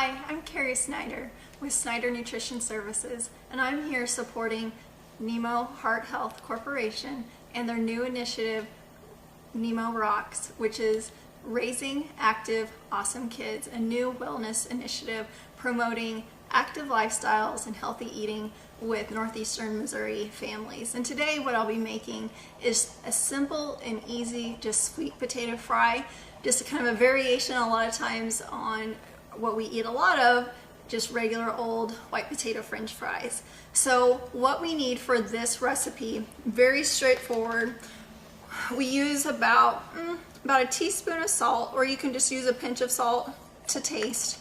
Hi, I'm Carrie Snyder with Snyder Nutrition Services, and I'm here supporting Nemo Heart Health Corporation and their new initiative, Nemo Rocks, which is Raising Active, Awesome Kids, a new wellness initiative promoting active lifestyles and healthy eating with northeastern Missouri families. And today what I'll be making is a simple and easy just sweet potato fry, just kind of a variation a lot of times on what we eat a lot of, just regular old white potato french fries. So what we need for this recipe, very straightforward. We use about a teaspoon of salt, or you can just use a pinch of salt to taste.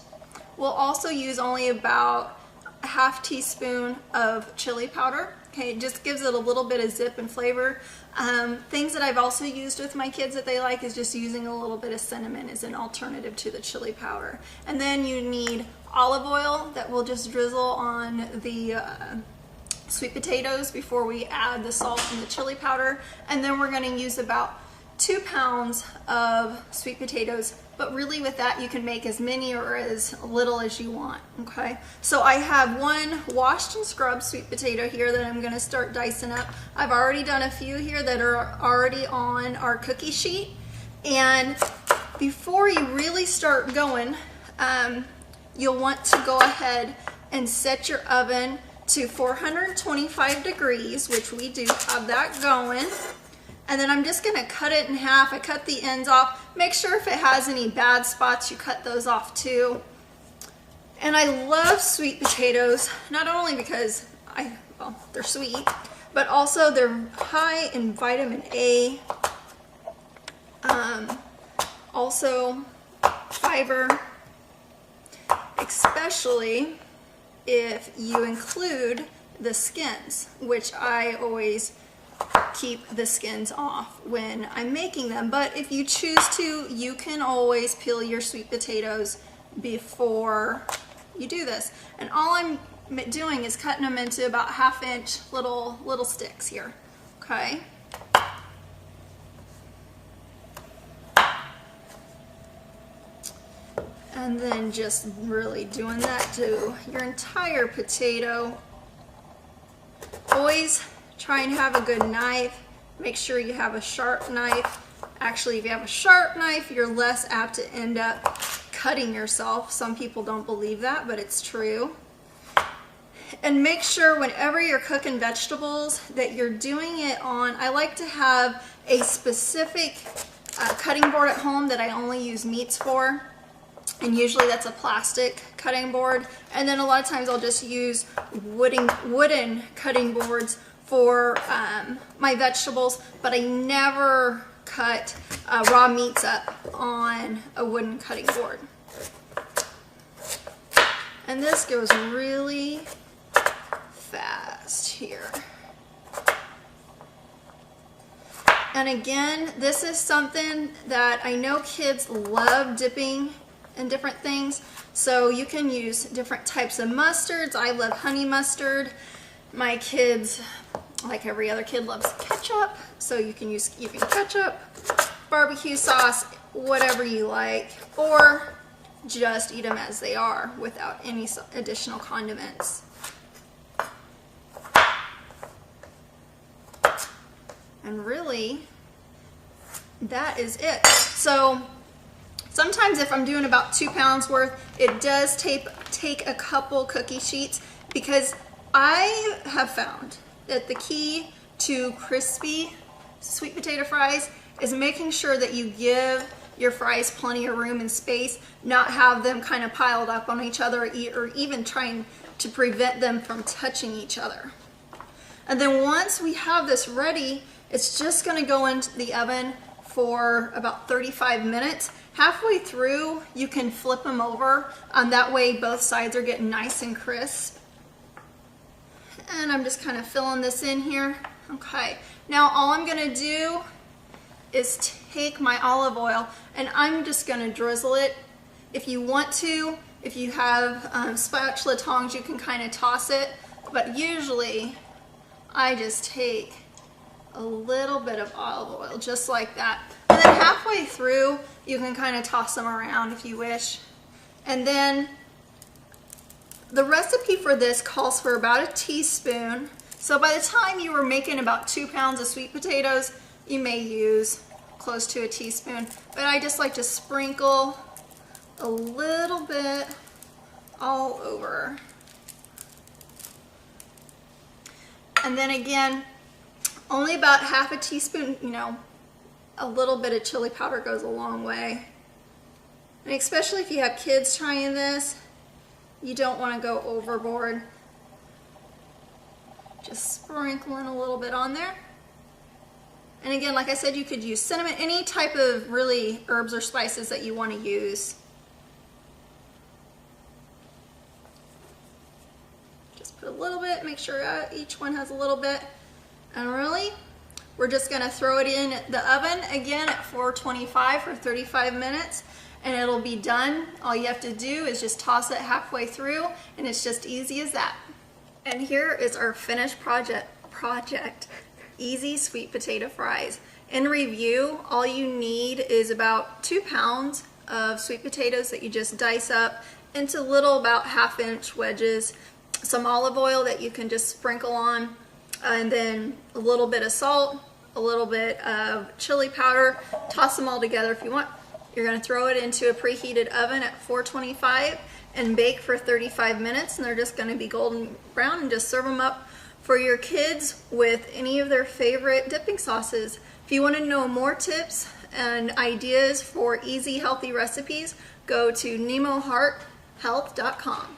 We'll also use only about a half teaspoon of chili powder. Okay, it just gives it a little bit of zip and flavor. Things that I've also used with my kids that they like is just using a little bit of cinnamon as an alternative to the chili powder. And then you need olive oil that we'll just drizzle on the sweet potatoes before we add the salt and the chili powder. And then we're going to use about 2 pounds of sweet potatoes, but really with that you can make as many or as little as you want. Okay, so I have one washed and scrubbed sweet potato here that I'm going to start dicing up. I've already done a few here that are already on our cookie sheet, and before you really start going, you'll want to go ahead and set your oven to 425 degrees, which we do have that going. And then I'm just going to cut it in half. I cut the ends off. Make sure if it has any bad spots, you cut those off too. And I love sweet potatoes, not only because they're sweet, but also they're high in vitamin A, also fiber, especially if you include the skins, which I always keep the skins off when I'm making them. But if you choose to, you can always peel your sweet potatoes before you do this. And all I'm doing is cutting them into about 1/2 inch little sticks here. Okay. And then just really doing that to your entire potato. Always try and have a good knife. Make sure you have a sharp knife. Actually, if you have a sharp knife, you're less apt to end up cutting yourself. Some people don't believe that, but it's true. And make sure whenever you're cooking vegetables that you're doing it on, I like to have a specific cutting board at home that I only use meats for. And usually that's a plastic cutting board. And then a lot of times I'll just use wooden cutting boards for my vegetables, but I never cut raw meats up on a wooden cutting board. And this goes really fast here. And again, this is something that I know kids love dipping in different things, so you can use different types of mustards. I love honey mustard. My kids, like every other kid, loves ketchup, so you can use ketchup, barbecue sauce, whatever you like, or just eat them as they are without any additional condiments. And really, that is it. So sometimes if I'm doing about 2 pounds worth, it does take a couple cookie sheets, because I have found that the key to crispy sweet potato fries is making sure that you give your fries plenty of room and space, not have them kind of piled up on each other, or even trying to prevent them from touching each other. And then once we have this ready, it's just going to go into the oven for about 35 minutes. Halfway through, you can flip them over. That way both sides are getting nice and crisp. And I'm just kind of filling this in here. Okay, now all I'm going to do is take my olive oil and I'm just going to drizzle it. If you want to, if you have spatula tongs, you can kind of toss it, but usually I just take a little bit of olive oil, just like that. And then halfway through, you can kind of toss them around if you wish. And then The recipe for this calls for about a teaspoon. So by the time you were making about 2 pounds of sweet potatoes, you may use close to a teaspoon. But I just like to sprinkle a little bit all over. And then again, only about half a teaspoon, you know, a little bit of chili powder goes a long way. And especially if you have kids trying this, you don't want to go overboard. Just sprinkling a little bit on there. And again, like I said, you could use cinnamon, any type of really herbs or spices that you want to use. Just put a little bit, make sure each one has a little bit. And really, we're just gonna throw it in the oven again at 425 for 35 minutes, and it'll be done. All you have to do is just toss it halfway through, and it's just easy as that. And here is our finished project. Easy sweet potato fries. In review, all you need is about 2 pounds of sweet potatoes that you just dice up into little about 1/2-inch wedges, some olive oil that you can just sprinkle on, and then a little bit of salt, a little bit of chili powder. Toss them all together if you want. You're going to throw it into a preheated oven at 425 and bake for 35 minutes, and they're just going to be golden brown, and just serve them up for your kids with any of their favorite dipping sauces. If you want to know more tips and ideas for easy, healthy recipes, go to nemohearthealth.com.